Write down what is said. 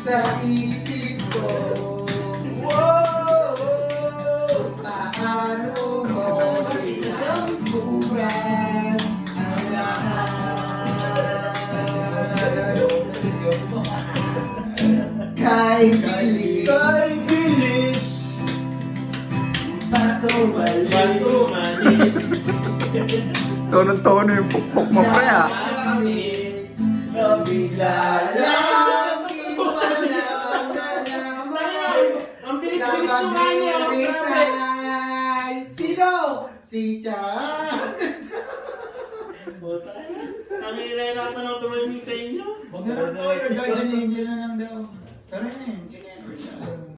Sa isip ko, wow, paano mo itampuran ang lahat? Kay bilis, patumalit, Tono-tono yung pukpok mo pre ah. bigla lang di mo alam na naman. Ang bilis-bilis ko nga niya. Sino? Si Chan. Ang nilahirapan ako tumimik sa inyo. Huwag na lang tayo, guardian angel na lang daw. Pero yun eh.